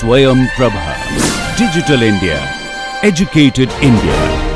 Swayam Prabha. Digital India. Educated India.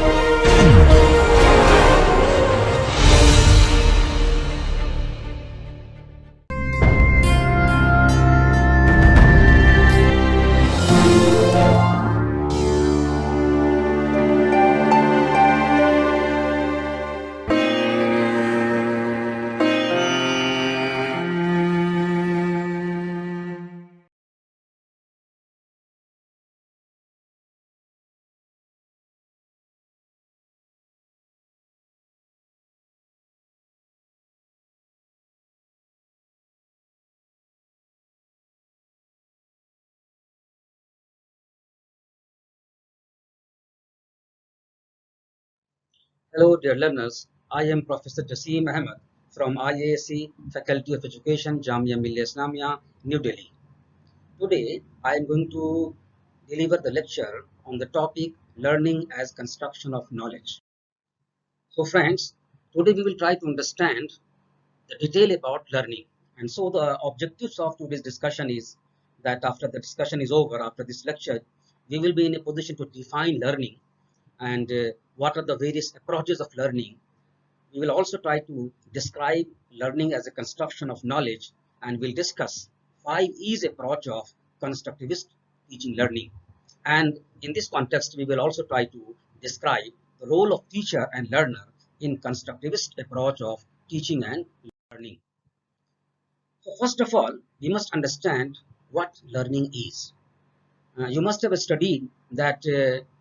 Hello, dear learners. I am Professor Jaseem Ahmed from IASC Faculty of Education, Jamia Millia Islamia, New Delhi. Today, I am going to deliver the lecture on the topic Learning as Construction of Knowledge. So, friends, today we will try to understand the detail about learning. And so, the objectives of today's discussion is that after the discussion is over, after this lecture, we will be in a position to define learning and what are the various approaches of learning. We will also try to describe learning as a construction of knowledge, and we'll discuss 5 E's approach of constructivist teaching learning. And in this context, we will also try to describe the role of teacher and learner in constructivist approach of teaching and learning. So first of all, we must understand what learning is. You must have studied that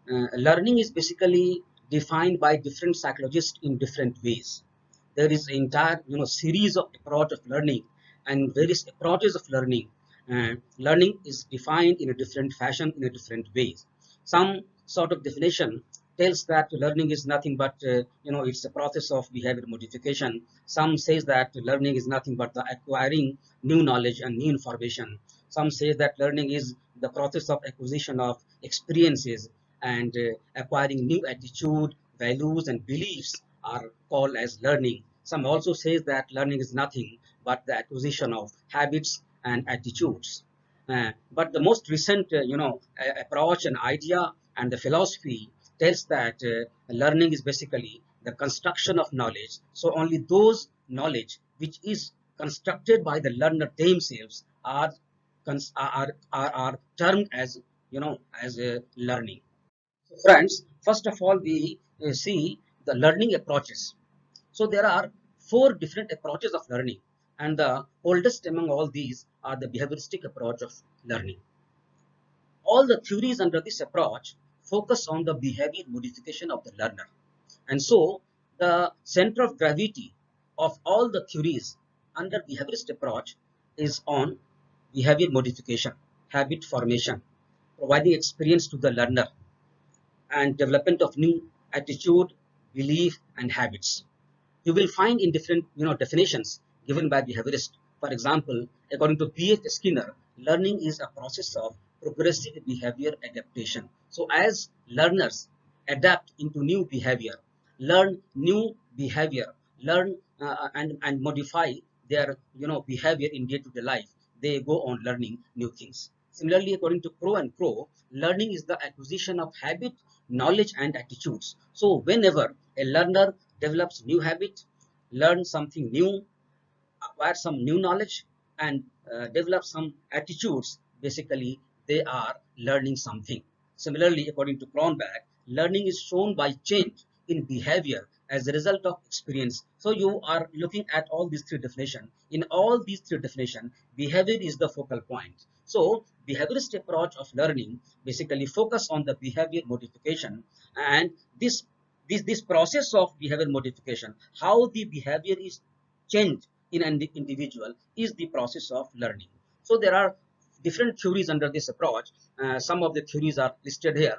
learning is basically defined by different psychologists in different ways. There is an entire series of approach of learning and various approaches of learning. Learning is defined in a different fashion, in a different ways. Some sort of definition tells that learning is nothing but it's a process of behavior modification. Some says that learning is nothing but the acquiring new knowledge and new information. Some say that learning is the process of acquisition of experiences, and acquiring new attitude, values, and beliefs are called as learning. Some also says that learning is nothing but the acquisition of habits and attitudes. But the most recent, approach and idea and the philosophy tells that learning is basically the construction of knowledge. So only those knowledge which is constructed by the learner themselves are termed as as a learning. So friends, first of all, we see the learning approaches. So there are 4 different approaches of learning, and the oldest among all these are the behavioristic approach of learning. All the theories under this approach focus on the behavior modification of the learner. And so the center of gravity of all the theories under behaviorist approach is on behavior modification, habit formation, providing experience to the learner, and development of new attitude, belief, and habits. You will find in different definitions given by behaviorists. For example, according to B.F. Skinner, learning is a process of progressive behavior adaptation. So as learners adapt into new behavior, learn new behavior, learn and modify their behavior in day-to-day life, they go on learning new things. Similarly, according to Crow and Crow, learning is the acquisition of habit, knowledge, and attitudes. So whenever a learner develops new habit, learn something new, acquire some new knowledge, and develop some attitudes, basically they are learning something. Similarly, according to Cronbach, learning is shown by change in behavior as a result of experience. So you are looking at all these 3 definitions. In all these 3 definitions, behavior is the focal point. So behaviorist approach of learning basically focus on the behavior modification, and this process of behavior modification, how the behavior is changed in an individual, is the process of learning. So there are different theories under this approach. Some of the theories are listed here.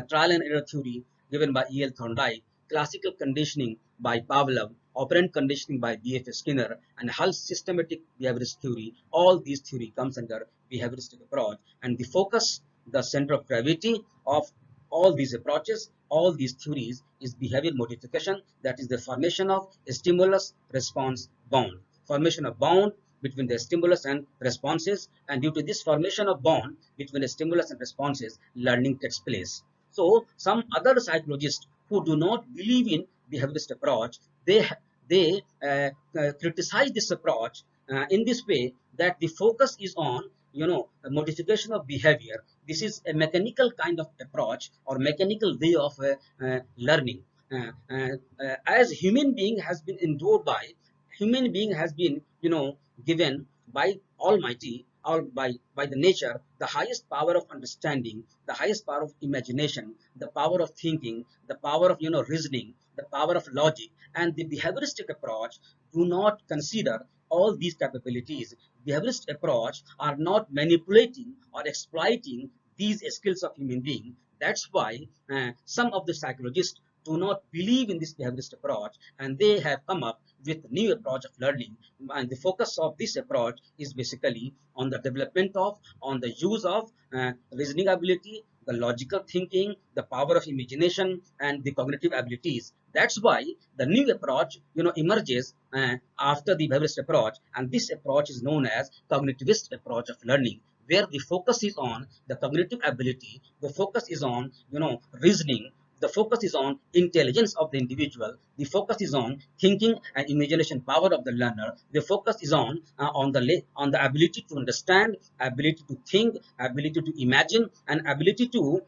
Trial and error theory given by E.L. Thorndike, classical conditioning by Pavlov, operant conditioning by B.F. Skinner, and Hull's systematic behaviorist theory. All these theory comes under behavioristic approach, and the focus, the center of gravity of all these approaches, all these theories, is behavior modification, that is the formation of a stimulus response bound. Formation of bound between the stimulus and responses, and due to this formation of bond between the stimulus and responses, learning takes place. So some other psychologists who do not believe in behaviorist approach, they criticize this approach in this way, that the focus is on a modification of behavior. This is a mechanical kind of approach or mechanical way of learning. As human being has been endowed by, human being has been given by Almighty, or by the nature, the highest power of understanding, the highest power of imagination, the power of thinking, the power of reasoning, the power of logic. And the behavioristic approach do not consider all these capabilities. Behaviorist approach are not manipulating or exploiting these skills of human being. That's why some of the psychologists do not believe in this behaviorist approach, and they have come up with new approach of learning. And the focus of this approach is basically on the development of, on the use of reasoning ability, the logical thinking, the power of imagination, and the cognitive abilities. That's why the new approach emerges after the behaviorist approach, and this approach is known as cognitivist approach of learning, where the focus is on the cognitive ability, the focus is on reasoning, the focus is on intelligence of the individual, the focus is on thinking and imagination power of the learner, the focus is on the ability to understand, ability to think, ability to imagine, and ability to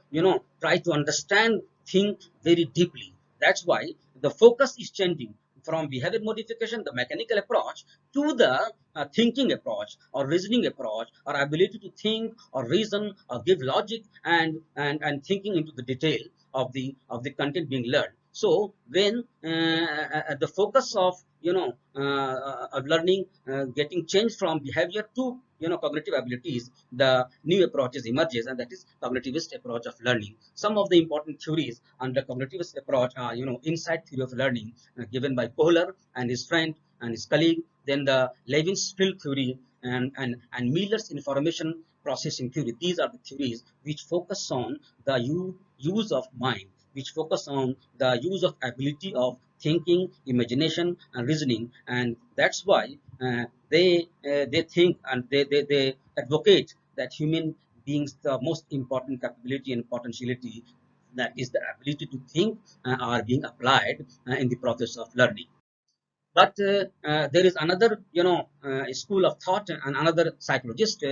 try to understand, think very deeply. That's why the focus is changing from behavior modification, the mechanical approach, to the thinking approach or reasoning approach, or ability to think or reason or give logic and thinking into the detail of the content being learned. So when the focus of of learning getting changed from behavior to cognitive abilities, the new approaches emerges, and that is cognitivist approach of learning. Some of the important theories under cognitivist approach are insight theory of learning given by Kohler and his friend and his colleague, then the Levin's field theory, and Miller's information processing theory. These are the theories which focus on the use of mind, which focus on the use of ability of thinking, imagination, and reasoning. And that's why they think, and they advocate that human beings, the most important capability and potentiality, that is the ability to think, are being applied in the process of learning. But there is another, school of thought and another psychologist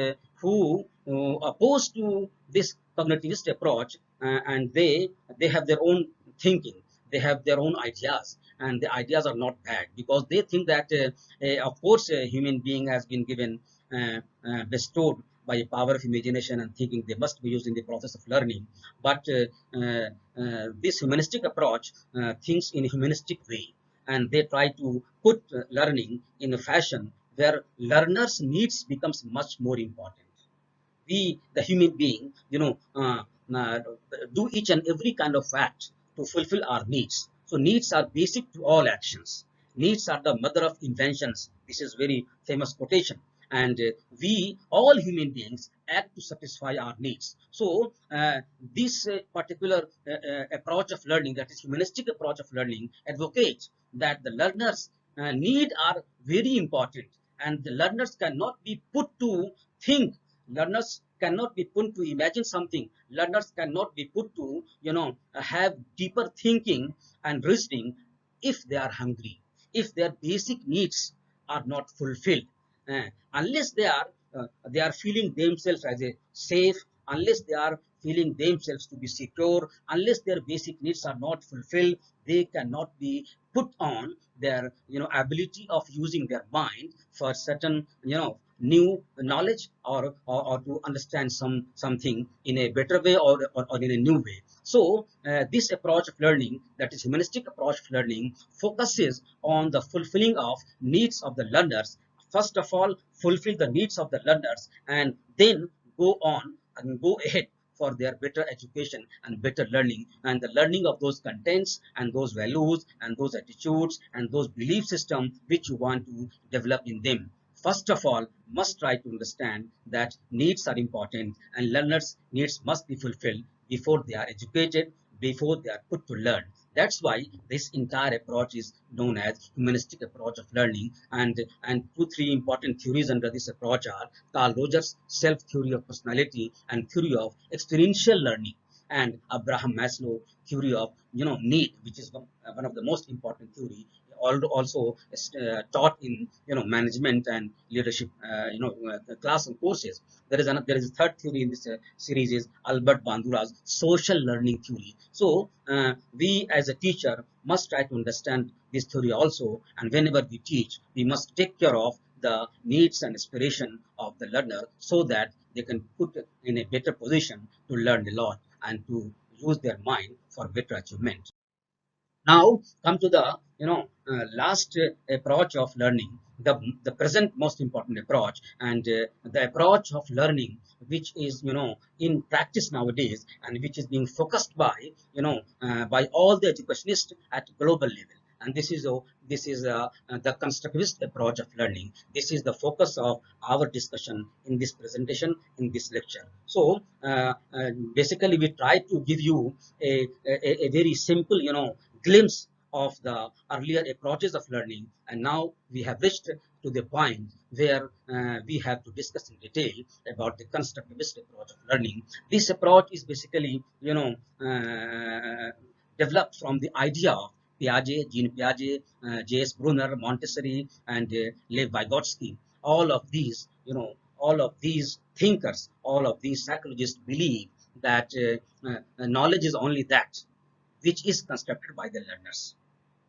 who oppose to this cognitivist approach, and they have their own thinking, they have their own ideas, and the ideas are not bad, because they think that, of course, a human being has been given, bestowed by a power of imagination and thinking. They must be used in the process of learning. But this humanistic approach thinks in a humanistic way, and they try to put learning in a fashion where learners' needs becomes much more important. We, the human being, uh, do each and every kind of act to fulfill our needs. So needs are basic to all actions. Needs are the mother of inventions. This is very famous quotation. And we, all human beings, act to satisfy our needs. So this particular approach of learning, that is humanistic approach of learning, advocates that the learners' need are very important, and the learners cannot be put to think. Learners cannot be put to imagine something. Learners cannot be put to have deeper thinking and reasoning if they are hungry, if their basic needs are not fulfilled. Unless they are feeling themselves as a safe, unless they are feeling themselves to be secure, unless their basic needs are not fulfilled, they cannot be put on their ability of using their mind for certain new knowledge, or to understand something in a better way, or in a new way. So this approach of learning, that is humanistic approach of learning, focuses on the fulfilling of needs of the learners. First of all, fulfill the needs of the learners, and then go on and go ahead for their better education and better learning, and the learning of those contents and those values and those attitudes and those belief system which you want to develop in them. First of all, must try to understand that needs are important, and learners' needs must be fulfilled before they are educated, before they are put to learn. That's why this entire approach is known as humanistic approach of learning. And two, three important theories under this approach are Carl Rogers' self-theory of personality and theory of experiential learning, and Abraham Maslow theory of need, which is one of the most important theory, also taught in management and leadership class and courses. There is a third theory in this series is Albert Bandura's social learning theory. So we as a teacher must try to understand this theory also, and whenever we teach, we must take care of the needs and aspiration of the learner so that they can put in a better position to learn a lot and to use their mind for better achievement. Now come to the last approach of learning, the present most important approach, and the approach of learning which is in practice nowadays, and which is being focused by by all the educationists at global level. And this is the constructivist approach of learning. This is the focus of our discussion in this presentation, in this lecture. So basically we try to give you a very simple glimpse of the earlier approaches of learning, and now we have reached to the point where we have to discuss in detail about the constructivist approach of learning. This approach is basically developed from the idea of Piaget, Jean Piaget, J.S. Brunner, Montessori, and Lev Vygotsky. All of these thinkers, all of these psychologists believe that knowledge is only that which is constructed by the learners,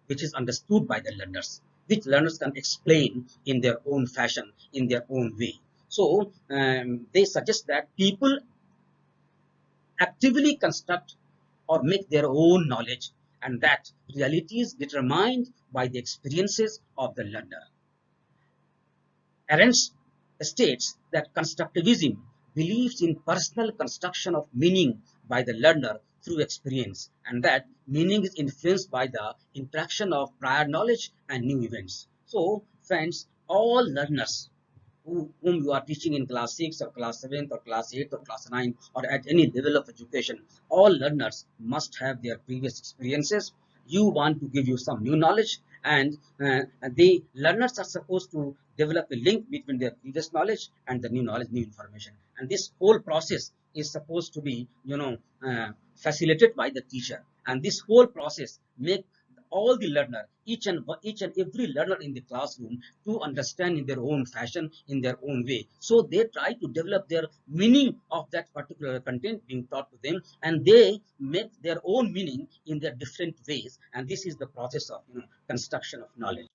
which is understood by the learners, which learners can explain in their own fashion, in their own way. So they suggest that people actively construct or make their own knowledge, and that reality is determined by the experiences of the learner. Arendt states that constructivism believes in personal construction of meaning by the learner through experience, and that meaning is influenced by the interaction of prior knowledge and new events. So, friends, all learners whom you are teaching in class 6 or class 7 or class 8 or class 9 or at any level of education, all learners must have their previous experiences. You want to give you some new knowledge, and the learners are supposed to develop a link between their previous knowledge and the new knowledge, new information. And this whole process is supposed to be facilitated by the teacher, and this whole process make all the learner, each and every learner in the classroom, to understand in their own fashion, in their own way. So they try to develop their meaning of that particular content being taught to them, and they make their own meaning in their different ways. And this is the process of construction of knowledge.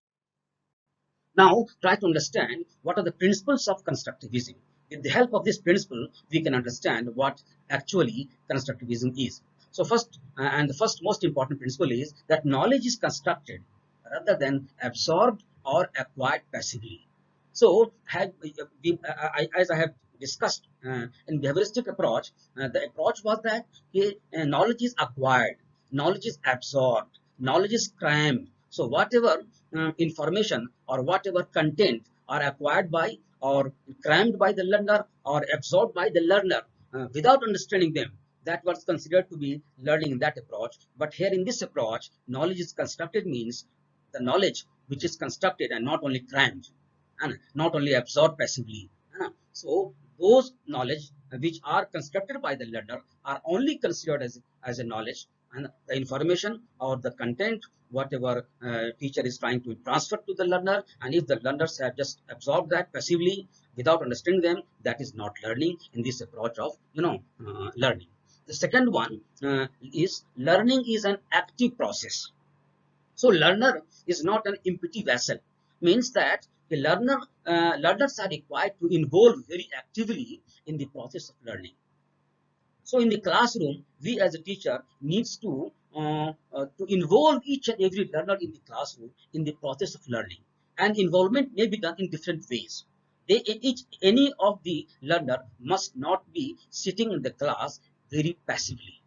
Now try to understand what are the principles of constructivism. With the help of this principle, we can understand what actually constructivism is. So first, and the first most important principle is that knowledge is constructed rather than absorbed or acquired passively. So, as I have discussed in behavioristic approach, the approach was that knowledge is acquired, knowledge is absorbed, knowledge is crammed. So, whatever information or whatever content are acquired by or crammed by the learner or absorbed by the learner without understanding them, that was considered to be learning in that approach. But here in this approach, knowledge is constructed means the knowledge which is constructed and not only crammed and not only absorbed passively. So those knowledge which are constructed by the learner are only considered as a knowledge, and the information or the content whatever teacher is trying to transfer to the learner, and if the learners have just absorbed that passively without understanding them, that is not learning in this approach of learning. The second one is learning is an active process. So learner is not an empty vessel. Means that the learners are required to involve very actively in the process of learning. So in the classroom, we as a teacher needs to involve each and every learner in the classroom in the process of learning. And involvement may be done in different ways. Any of the learner must not be sitting in the class very passively.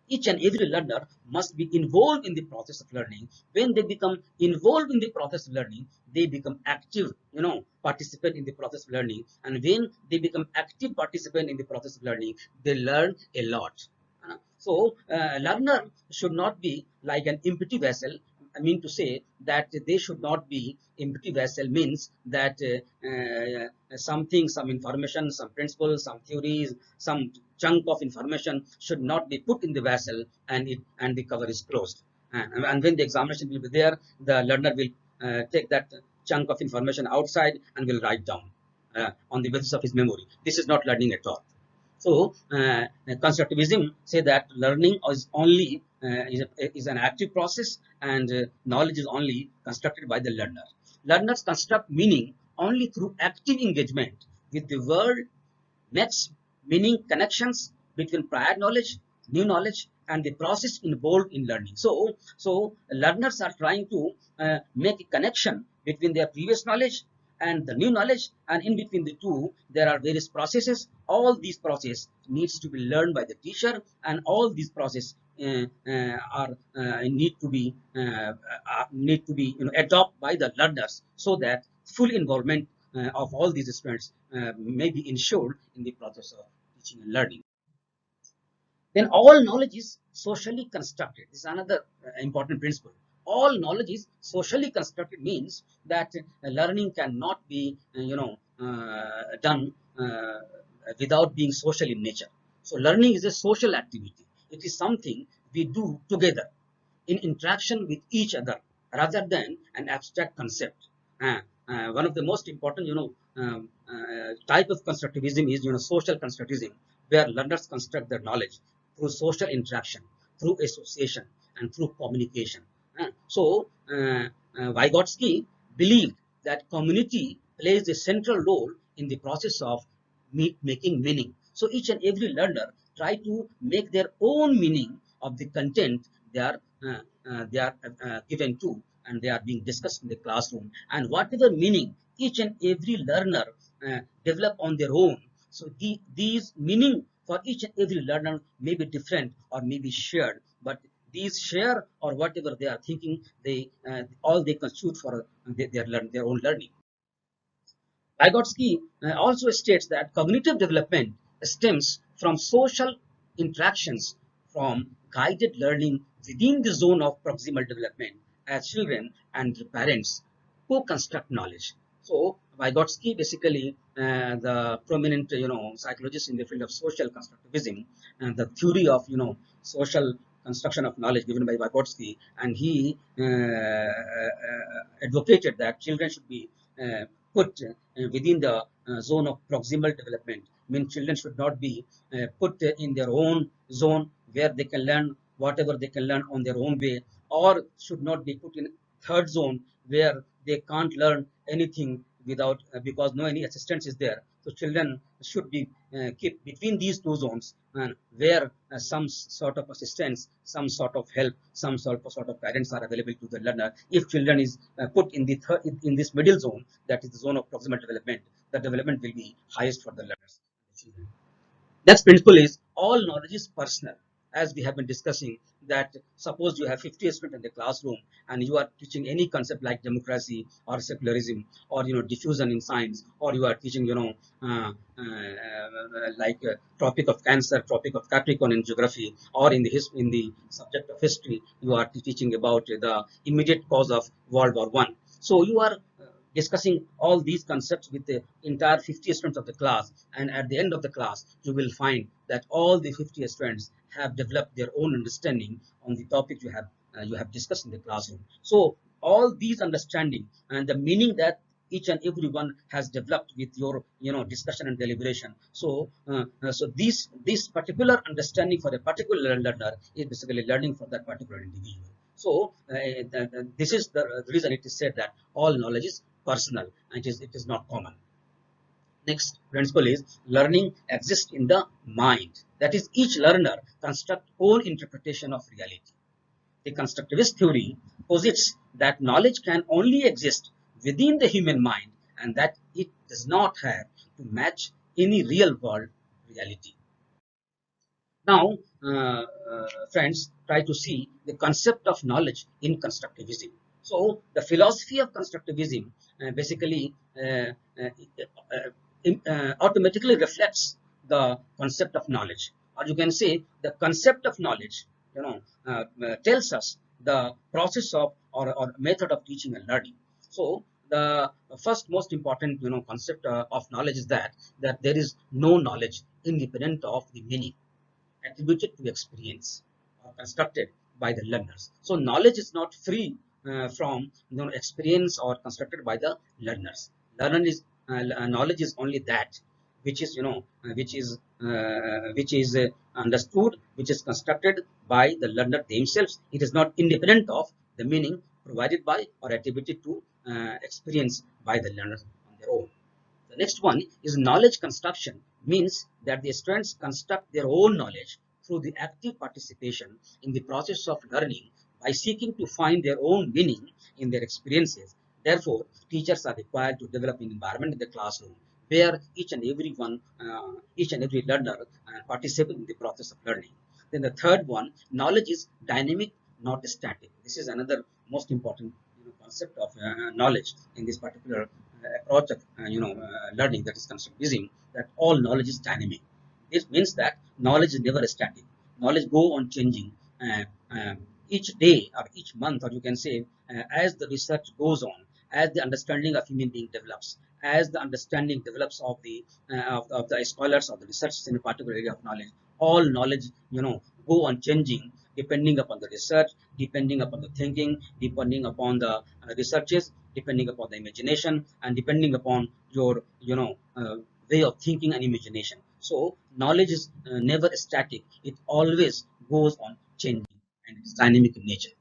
Each and every learner must be involved in the process of learning. When they become involved in the process of learning, they become active, participant in the process of learning. And when they become active participant in the process of learning, they learn a lot. Learner should not be like an empty vessel. I mean to say that they should not be empty vessel means that something, some information, some principles, some theories, some chunk of information should not be put in the vessel and the cover is closed. And when the examination will be there, the learner will take that chunk of information outside and will write down on the basis of his memory. This is not learning at all. So, constructivism say that learning is only is an active process, and knowledge is only constructed by the learner. Learners construct meaning only through active engagement with the world, makes meaning connections between prior knowledge, new knowledge, and the process involved in learning. So learners are trying to make a connection between their previous knowledge and the new knowledge, and in between the two there are various processes. All these processes needs to be learned by the teacher, and all these processes are need to be adopted by the learners, so that full involvement of all these students may be ensured in the process of teaching and learning. Then all knowledge is socially constructed. This is another important principle. All knowledge is socially constructed means that learning cannot be, done without being social in nature. So learning is a social activity. It is something we do together in interaction with each other rather than an abstract concept. One of the most important, type of constructivism is, social constructivism, where learners construct their knowledge through social interaction, through association, and through communication. Vygotsky believed that community plays a central role in the process of making meaning. So each and every learner try to make their own meaning of the content they are given to, and they are being discussed in the classroom, and whatever meaning each and every learner develop on their own. So these meaning for each and every learner may be different or may be shared, but these share or whatever they are thinking, they all they constitute for their own learning. Vygotsky also states that cognitive development stems from social interactions, from guided learning within the zone of proximal development, as children and their parents co-construct knowledge. So Vygotsky, basically the prominent psychologist in the field of social constructivism, and the theory of social construction of knowledge given by Vygotsky, and he advocated that children should be put within the zone of proximal development. Means children should not be put in their own zone where they can learn whatever they can learn on their own way, or should not be put in third zone where they can't learn anything without because no any assistance is there. So children should be kept between these two zones, and where some sort of assistance, some sort of help, some sort of guidance are available to the learner. If children is put in the in this middle zone, that is the zone of proximal development, the development will be highest for the learners. Next principle is all knowledge is personal. As we have been discussing, that suppose you have 50 students in the classroom and you are teaching any concept like democracy or secularism or diffusion in science, or you are teaching tropic of cancer, tropic of Capricorn in geography, or in the subject of history you are teaching about the immediate cause of World War I. So you are discussing all these concepts with the entire 50 students of the class, and at the end of the class you will find that all the 50 students have developed their own understanding on the topic you have discussed in the classroom. So all these understanding and the meaning that each and every one has developed with your discussion and deliberation. So this particular understanding for a particular learner is basically learning for that particular individual. So this is the reason it is said that all knowledge is personal, and it is not common. Next principle is learning exists in the mind. That is, each learner constructs own interpretation of reality. The constructivist theory posits that knowledge can only exist within the human mind, and that it does not have to match any real world reality. Now, friends, try to see the concept of knowledge in constructivism. So, the philosophy of constructivism basically automatically reflects the concept of knowledge. or you can say the concept of knowledge, tells us the process of or method of teaching and learning. So the first most important concept of knowledge is that there is no knowledge independent of the meaning attributed to experience or constructed by the learners. So knowledge is not free from experience or constructed by the learners. Knowledge is only that which is understood, which is constructed by the learner themselves. It is not independent of the meaning provided by or attributed to experience by the learners on their own. The next one is knowledge construction, means that the students construct their own knowledge through the active participation in the process of learning by seeking to find their own meaning in their experiences. Therefore, teachers are required to develop an environment in the classroom where each and every learner participates in the process of learning. Then the third one, knowledge is dynamic, not static. This is another most important concept of knowledge in this particular approach of learning, that is constructivism, that all knowledge is dynamic. This means that knowledge is never static. Knowledge go on changing uh, uh, each day or each month, or you can say as the research goes on, as the understanding of human being develops, as the understanding develops of the scholars or the researchers in a particular area of knowledge. All knowledge go on changing depending upon the research, depending upon the thinking, depending upon the researches, depending upon the imagination, and depending upon your way of thinking and imagination. So knowledge is never static. It always goes on changing, and it is dynamic in nature.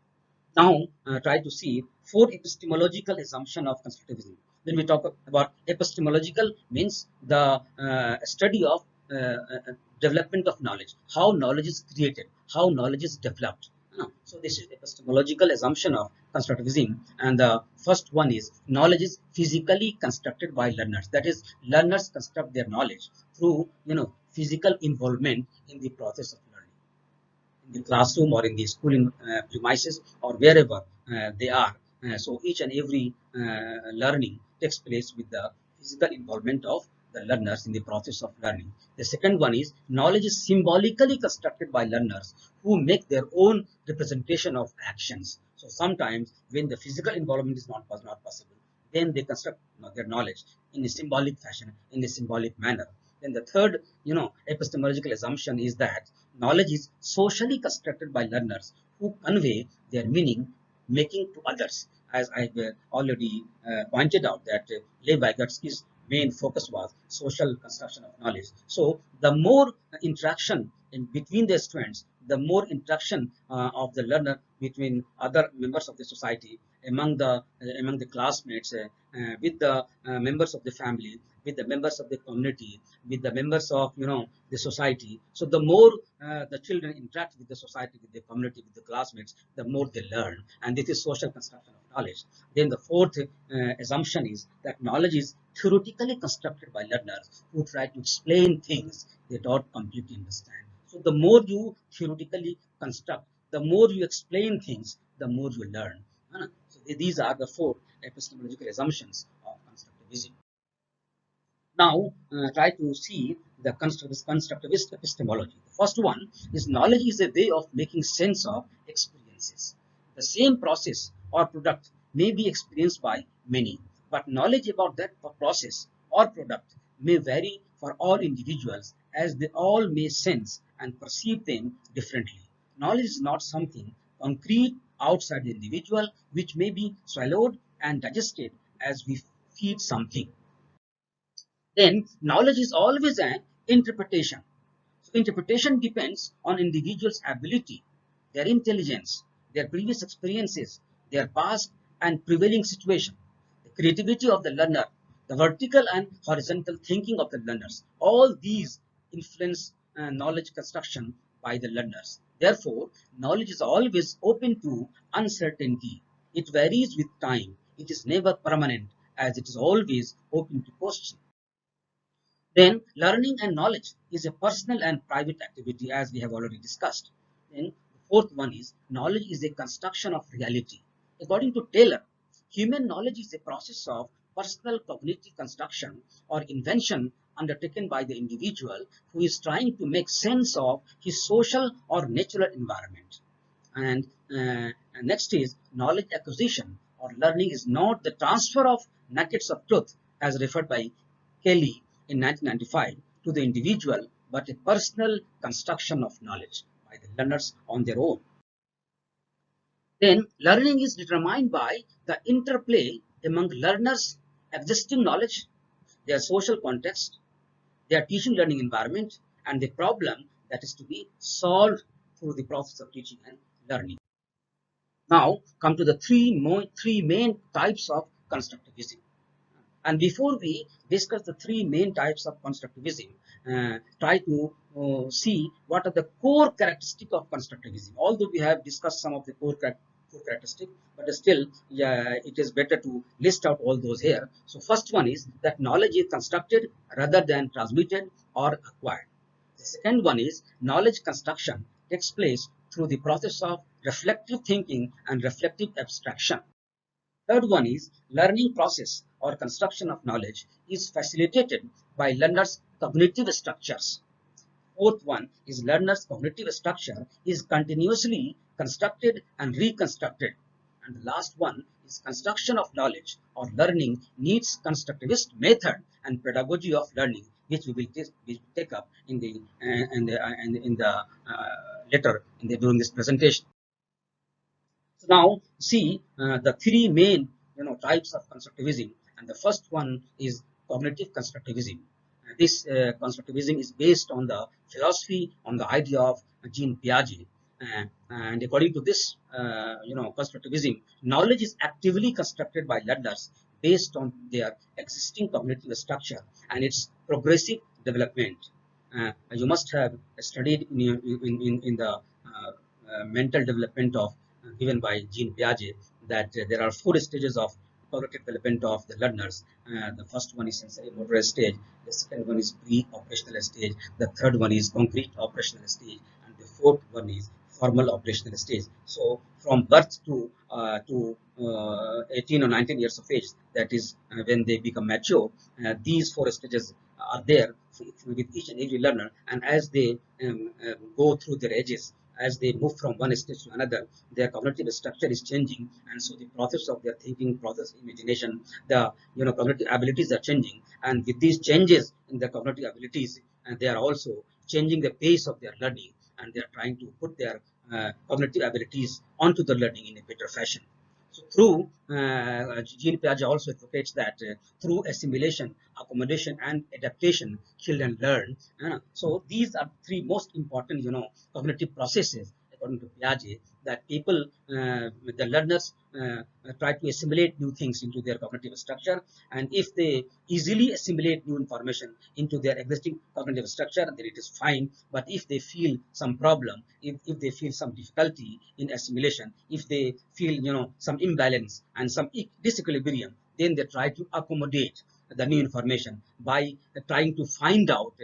Now try to see four epistemological assumption of constructivism. When we talk about epistemological, means the study of development of knowledge, how knowledge is created, how knowledge is developed. So this is epistemological assumption of constructivism, and the first one is knowledge is physically constructed by learners. That is, learners construct their knowledge through physical involvement in the process of learning in the classroom or in the schooling premises or wherever they are. So each and every learning takes place with the physical involvement of the learners in the process of learning. The second one is knowledge is symbolically constructed by learners who make their own representation of actions. So sometimes when the physical involvement is not possible, then they construct their knowledge in a symbolic fashion, in a symbolic manner. Then the third, epistemological assumption is that knowledge is socially constructed by learners who convey their meaning making to others. As I already pointed out, that Lev Vygotsky's main focus was social construction of knowledge. So the more interaction in between the students, the more interaction of the learner between other members of the society, among the classmates, with the members of the family, with the members of the community, with the members of the society. So the more the children interact with the society, with the community, with the classmates, the more they learn, and this is social construction of knowledge. Then the fourth assumption is that knowledge is theoretically constructed by learners who try to explain things they don't completely understand. So the more you theoretically construct, the more you explain things, the more you learn. So these are the four epistemological assumptions of constructivism. Now, try to see the constructivist epistemology. The first one is knowledge is a way of making sense of experiences. The same process or product may be experienced by many, but knowledge about that process or product may vary for all individuals, as they all may sense and perceive them differently. Knowledge is not something concrete outside the individual which may be swallowed and digested as we feed something. Then knowledge is always an interpretation. So interpretation depends on individuals' ability, their intelligence, their previous experiences, their past and prevailing situation, the creativity of the learner, the vertical and horizontal thinking of the learners. All these influence knowledge construction by the learners. Therefore, knowledge is always open to uncertainty. It varies with time. It is never permanent, as it is always open to question. Then learning and knowledge is a personal and private activity, as we have already discussed. Then the fourth one is knowledge is a construction of reality. According to Taylor, human knowledge is a process of personal cognitive construction or invention undertaken by the individual who is trying to make sense of his social or natural environment. And next is knowledge acquisition or learning is not the transfer of nuggets of truth as referred by Kelly in 1995 to the individual, but a personal construction of knowledge by the learners on their own. Then learning is determined by the interplay among learners' existing knowledge, their social context, their teaching learning environment, and the problem that is to be solved through the process of teaching and learning. Now come to the three main types of constructivism. And before we discuss the three main types of constructivism, try to see what are the core characteristics of constructivism. Although we have discussed some of the core characteristics, but still, yeah, it is better to list out all those here. So first one is that knowledge is constructed rather than transmitted or acquired. The second one is knowledge construction takes place through the process of reflective thinking and reflective abstraction. Third one is learning process or construction of knowledge is facilitated by learners' cognitive structures. Fourth one is learners' cognitive structure is continuously constructed and reconstructed. And the last one is construction of knowledge or learning needs constructivist method and pedagogy of learning, which we will take up in the later during this presentation. So now see the three main types of constructivism, and the first one is cognitive constructivism. This constructivism is based on the philosophy, on the idea of Jean Piaget, and according to this constructivism, knowledge is actively constructed by learners based on their existing cognitive structure and its progressive development. You must have studied in the mental development of given by Jean Piaget that there are 4 stages of cognitive development of the learners. The first one is sensory motor stage, the second one is pre-operational stage, the third one is concrete operational stage, and the fourth one is formal operational stage. So from birth to 18 or 19 years of age, that is when they become mature, these 4 stages are there with each and every learner, and as they go through their ages, as they move from one stage to another, their cognitive structure is changing, and so the process of their thinking, process, imagination, the cognitive abilities are changing, and with these changes in the cognitive abilities, and they are also changing the pace of their learning, and they are trying to put their cognitive abilities onto the learning in a better fashion. So through Jean Piaget also advocates that through assimilation, accommodation, and adaptation, children learn. So these are 3 most important, cognitive processes according to Piaget, that people, the learners, try to assimilate new things into their cognitive structure, and if they easily assimilate new information into their existing cognitive structure, then it is fine. But if they feel some problem, if they feel some difficulty in assimilation, if they feel some imbalance and some disequilibrium, then they try to accommodate the new information by trying to find out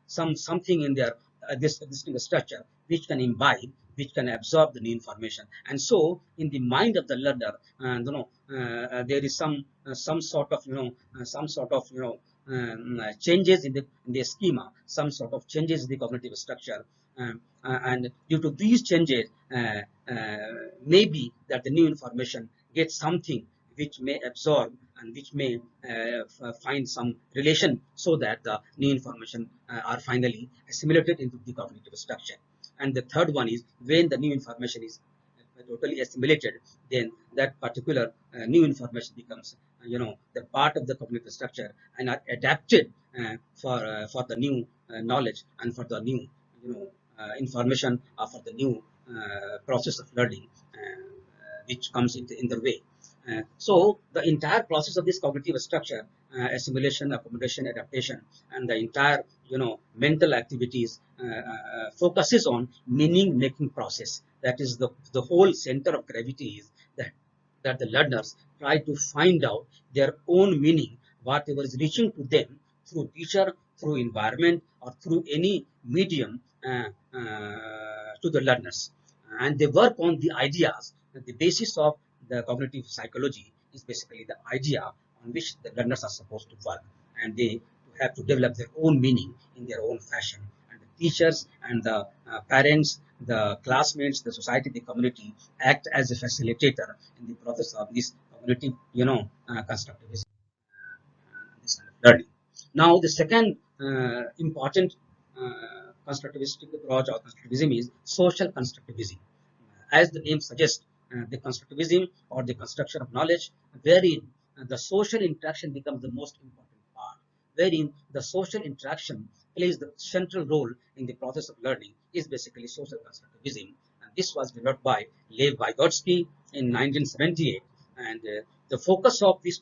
something in their this existing structure which can imbibe, which can absorb the new information. And so in the mind of the learner, there is some sort of changes in the schema, some sort of changes in the cognitive structure, and due to these changes, maybe that the new information gets something which may absorb and which may find some relation, so that the new information are finally assimilated into the cognitive structure. And the third one is when the new information is totally assimilated, then that particular new information becomes the part of the cognitive structure and are adapted for the new knowledge and for the new information, for the new process of learning which comes in the way. So the entire process of this cognitive structure, assimilation, accommodation, adaptation, and the entire mental activities focuses on meaning making process. That is the whole center of gravity is that the learners try to find out their own meaning, whatever is reaching to them through teacher, through environment, or through any medium to the learners. And they work on the ideas. The basis of the cognitive psychology is basically the idea on which the learners are supposed to work, and they have to develop their own meaning in their own fashion. And the teachers and the parents, the classmates, the society, the community act as a facilitator in the process of this community, constructivism, this kind of learning. Now, the second important constructivistic approach or constructivism is social constructivism. As the name suggests, the constructivism or the construction of knowledge, wherein the social interaction becomes the most important part, wherein the social interaction plays the central role in the process of learning, is basically social constructivism. And this was developed by Lev Vygotsky in 1978. And the focus of this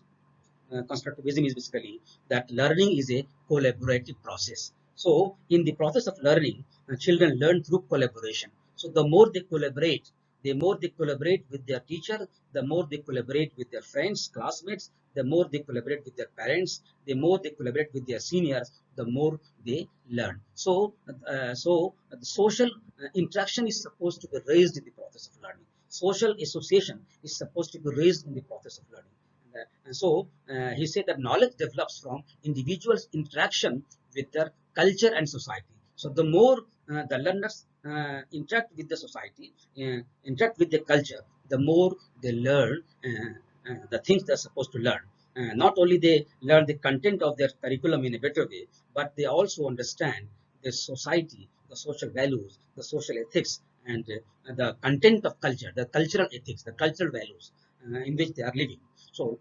constructivism is basically that learning is a collaborative process. So, in the process of learning, children learn through collaboration. So, the more they collaborate with their teacher, the more they collaborate with their friends, classmates, the more they collaborate with their parents, the more they collaborate with their seniors, the more they learn. So the social interaction is supposed to be raised in the process of learning. Social association is supposed to be raised in the process of learning. And so he said that knowledge develops from individuals' interaction with their culture and society. So the more the learners interact with the society, interact with the culture, the more they learn the things they're supposed to learn. Not only they learn the content of their curriculum in a better way, but they also understand the society, the social values, the social ethics, and the content of culture, the cultural ethics, the cultural values in which they are living. So,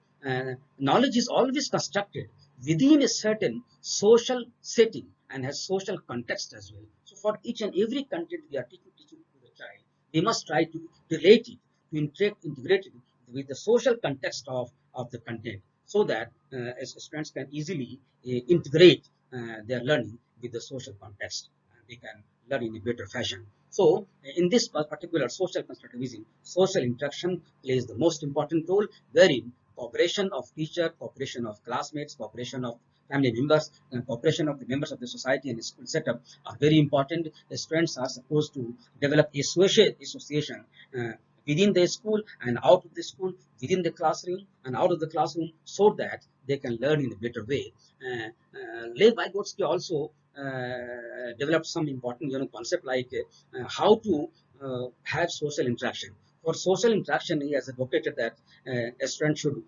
knowledge is always constructed within a certain social setting and has social context as well. So, for each and every content we are teaching to the child, we must try to relate it, to integrate it with the social context of the content, so that as students can easily integrate their learning with the social context, and they can learn in a better fashion. So, in this particular social constructivism, social interaction plays the most important role, wherein cooperation of teacher, cooperation of classmates, cooperation of family members, and cooperation of the members of the society and the school setup are very important. The students are supposed to develop a social association within the school and out of the school, within the classroom and out of the classroom, so that they can learn in a better way. Lev Vygotsky also developed some important concept like how to have social interaction. For social interaction, he has advocated that a student should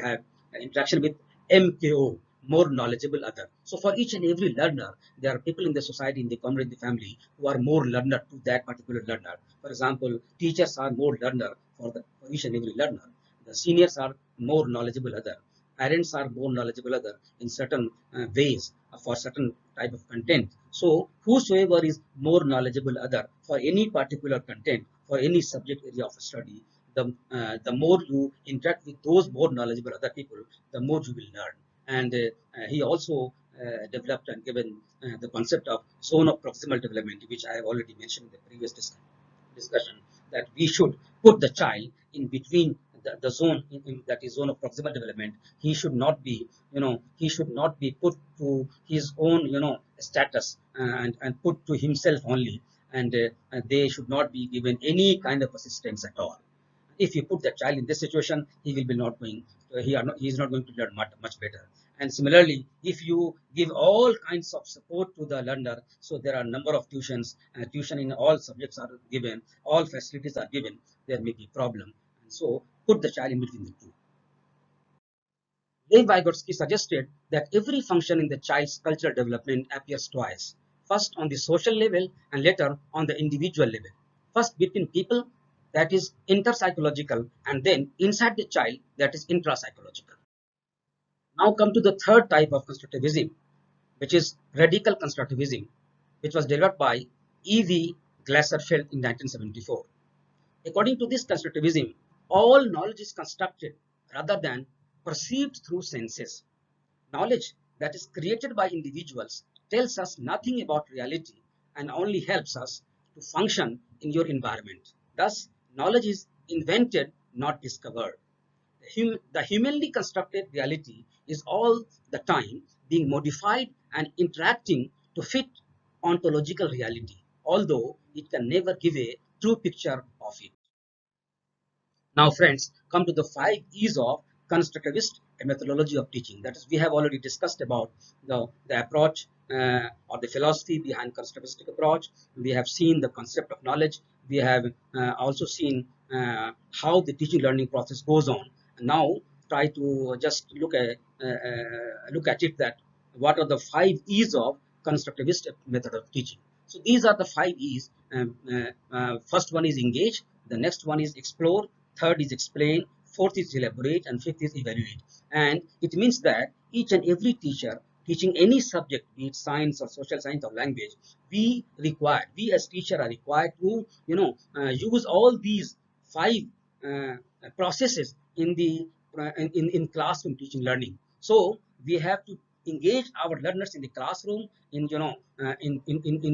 have interaction with MKO, more knowledgeable other. So for each and every learner, there are people in the society, in the community, in the family, who are more learner to that particular learner. For example, teachers are more learner for each and every learner. The seniors are more knowledgeable other. Parents are more knowledgeable other in certain ways for certain type of content. So whosoever is more knowledgeable other for any particular content, for any subject area of study, the more you interact with those more knowledgeable other people, the more you will learn. And he also developed and given the concept of zone of proximal development, which I have already mentioned in the previous discussion, that we should put the child in between the zone that is zone of proximal development. He should not be, he should not be put to his own, status and put to himself only, and they should not be given any kind of assistance at all. If you put the child in this situation, he will be not going, he is not going to learn much better. And similarly, if you give all kinds of support to the learner, so there are a number of tuitions, tuition in all subjects are given, all facilities are given, there may be problem. And so put the child in between the two. Lev Vygotsky suggested that every function in the child's cultural development appears twice, first on the social level and later on the individual level. First between people, that is interpsychological, and then inside the child, that is intrapsychological. Now come to the third type of constructivism, which is radical constructivism, which was developed by E.V. Glaserfeld in 1974. According to this constructivism, all knowledge is constructed rather than perceived through senses. Knowledge that is created by individuals tells us nothing about reality and only helps us to function in your environment. Thus, knowledge is invented, not discovered. The humanly constructed reality is all the time being modified and interacting to fit ontological reality, although it can never give a true picture of it. Now, friends, come to the 5 E's of constructivist methodology of teaching. That is, we have already discussed about the approach or the philosophy behind constructivistic approach. We have seen the concept of knowledge. We have also seen how the teaching learning process goes on. And now try to just look at it, that what are the 5 E's of constructivist method of teaching. So these are the 5 E's. First one is engage, the next one is explore, third is explain, fourth is elaborate, and fifth is evaluate. And it means that each and every teacher teaching any subject, be it science or social science or language, we as teacher are required to use all these 5 processes in the in classroom teaching learning. So we have to engage our learners in the classroom in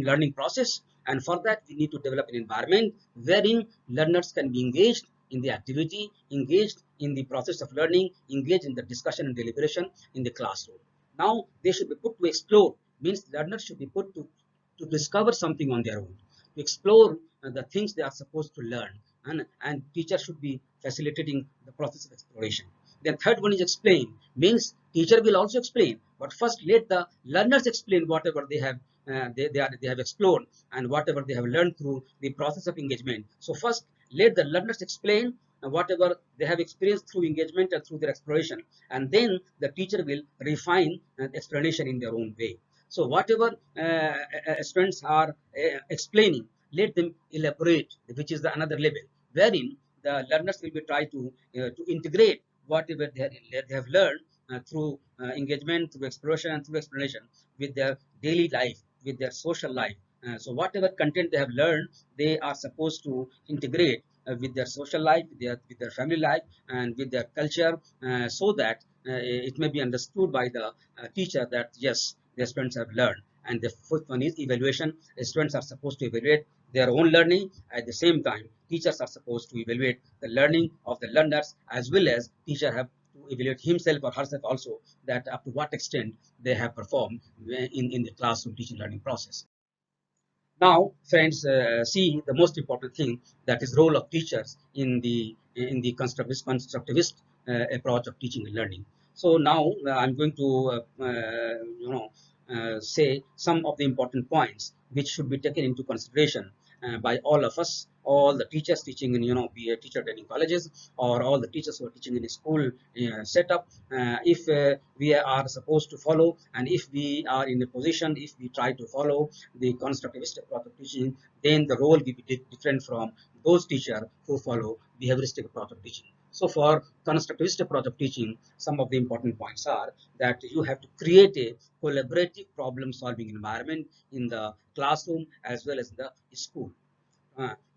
learning process, and for that we need to develop an environment wherein learners can be engaged in the activity, engaged in the process of learning, engaged in the discussion and deliberation in the classroom. Now they should be put to explore, means learners should be put to discover something on their own, to explore the things they are supposed to learn, and teacher should be facilitating the process of exploration. Then third one is explain, means teacher will also explain, but first let the learners explain whatever they have they have explored and whatever they have learned through the process of engagement. So first let the learners explain whatever they have experienced through engagement and through their exploration, and then the teacher will refine explanation in their own way. So whatever students are explaining, let them elaborate, which is the another level, wherein the learners will be try to integrate whatever they have learned through engagement, through exploration, and through explanation with their daily life, with their social life. So whatever content they have learned, they are supposed to integrate with their social life, with their family life, and with their culture, so that it may be understood by the teacher that yes, the students have learned. And the fourth one is evaluation. The students are supposed to evaluate their own learning. At the same time, teachers are supposed to evaluate the learning of the learners, as well as teacher have to evaluate himself or herself also, that up to what extent they have performed in the classroom teaching learning process. Now, friends, see the most important thing, that is role of teachers in the constructivist approach of teaching and learning. So now I'm going to say some of the important points which should be taken into consideration by all of us, all the teachers teaching in be a teacher training colleges, or all the teachers who are teaching in a school setup. If we are supposed to follow, and if we are in a position, if we try to follow the constructivist approach of teaching, then the role will be different from those teachers who follow behavioristic approach of teaching. So for constructivist approach of teaching, some of the important points are that you have to create a collaborative problem solving environment in the classroom as well as the school.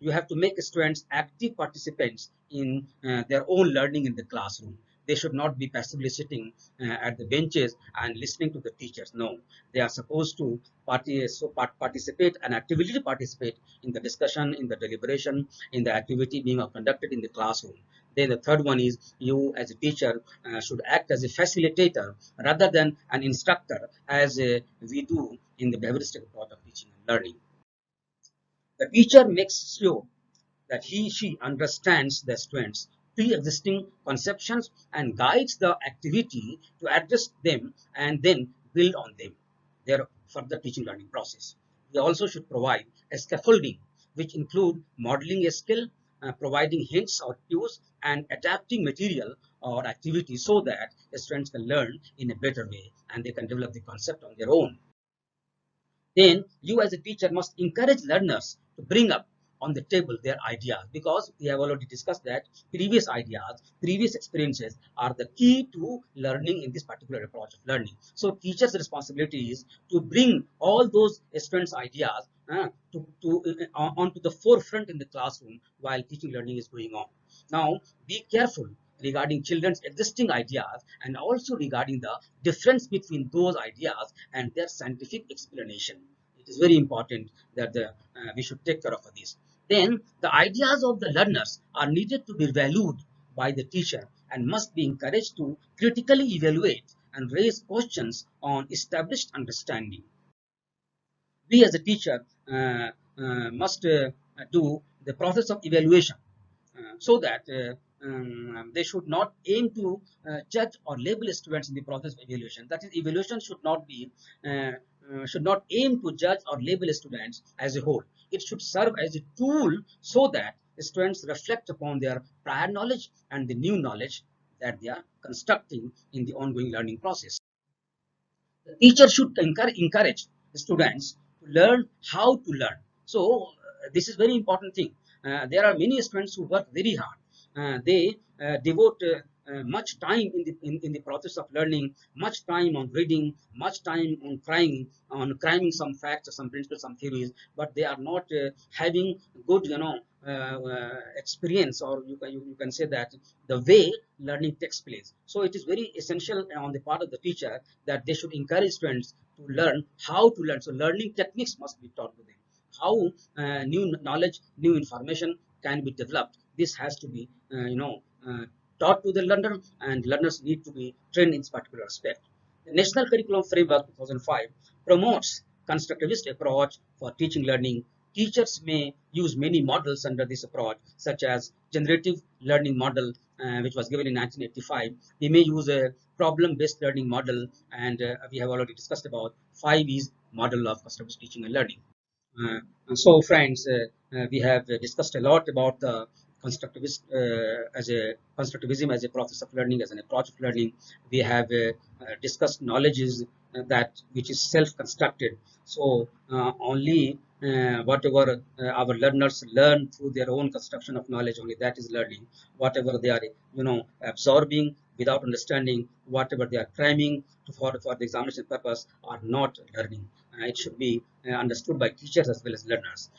You have to make students active participants in their own learning in the classroom. They should not be passively sitting at the benches and listening to the teachers. No, they are supposed to participate and actively participate in the discussion, in the deliberation, in the activity being conducted in the classroom. Then the third one is, you as a teacher should act as a facilitator rather than an instructor, as we do in the behavioristic approach of teaching and learning. The teacher makes sure that she understands the students' pre-existing conceptions and guides the activity to address them and then build on them, their further teaching learning process. We also should provide a scaffolding, which include modeling a skill, providing hints or cues, and adapting material or activity so that the students can learn in a better way and they can develop the concept on their own. Then you as a teacher must encourage learners to bring up on the table their ideas, because we have already discussed that previous ideas, previous experiences are the key to learning in this particular approach of learning. So teachers' responsibility is to bring all those students' ideas onto the forefront in the classroom while teaching learning is going on. Now be careful regarding children's existing ideas, and also regarding the difference between those ideas and their scientific explanation. It is very important that we should take care of this. Then the ideas of the learners are needed to be valued by the teacher and must be encouraged to critically evaluate and raise questions on established understanding. We as a teacher must do the process of evaluation so that they should not aim to judge or label students in the process of evaluation. That is, evaluation should not aim to judge or label students as a whole. It should serve as a tool so that students reflect upon their prior knowledge and the new knowledge that they are constructing in the ongoing learning process. The teacher should encourage students to learn how to learn. So this is very important thing. There are many students who work very hard. They devote much time in the process of learning, much time on reading, much time on cramming some facts or some principles, some theories, but they are not having good, experience, or you can say that the way learning takes place. So it is very essential on the part of the teacher that they should encourage students to learn how to learn. So learning techniques must be taught to them. How new knowledge, new information can be developed. This has to be, taught to the learner, and learners need to be trained in this particular aspect. The National Curriculum Framework 2005 promotes constructivist approach for teaching learning. Teachers may use many models under this approach, such as generative learning model, which was given in 1985. We may use a problem-based learning model, and we have already discussed about 5E's model of constructivist teaching and learning. So, friends, we have discussed a lot about the constructivism as a process of learning, as an approach of learning. We have discussed knowledge that which is self-constructed. So only whatever our learners learn through their own construction of knowledge, only that is learning. Whatever they are, absorbing without understanding, whatever they are cramming for the examination purpose, are not learning. It should be understood by teachers as well as learners.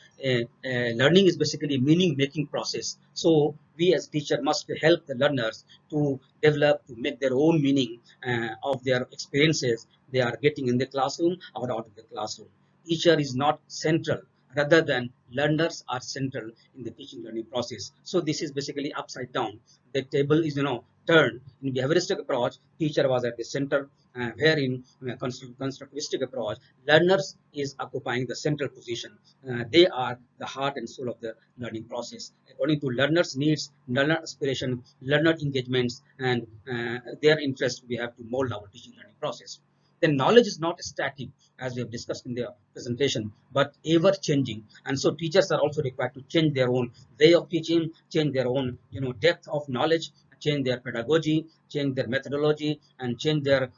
Learning is basically a meaning making process. So we as teacher must help the learners to develop, to make their own meaning of their experiences they are getting in the classroom or out of the classroom. Teacher is not central, rather than learners are central in the teaching learning process. So this is basically upside down. The table is turned. In behavioristic approach, teacher was at the center, wherein constructivistic approach, learners is occupying the central position. They are the heart and soul of the learning process. According to learners' needs, learner aspiration, learner engagements, and their interests, we have to mold our teaching learning process. Then knowledge is not static, as we have discussed in the presentation, but ever changing. And so teachers are also required to change their own way of teaching, change their own depth of knowledge, change their pedagogy, change their methodology, and change their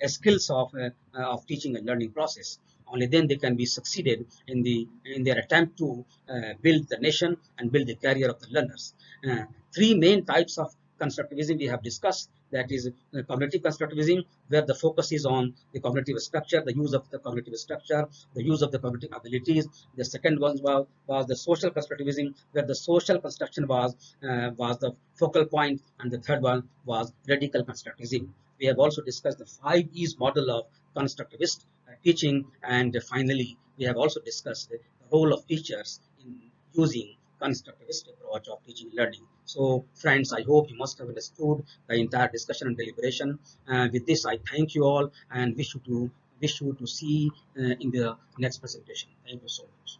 skills of teaching and learning process. Only then they can be succeeded in their attempt to build the nation and build the career of the learners. Three main types of constructivism we have discussed. That is cognitive constructivism, where the focus is on the cognitive structure, the use of the cognitive structure, the use of the cognitive abilities. The second one was the social constructivism, where the social construction was the focal point, and the third one was radical constructivism. We have also discussed the 5E's model of constructivist teaching, and finally we have also discussed the role of teachers in using constructivist approach of teaching and learning. So friends, I hope you must have understood the entire discussion and deliberation. With this, I thank you all and wish you to see in the next presentation. Thank you so much.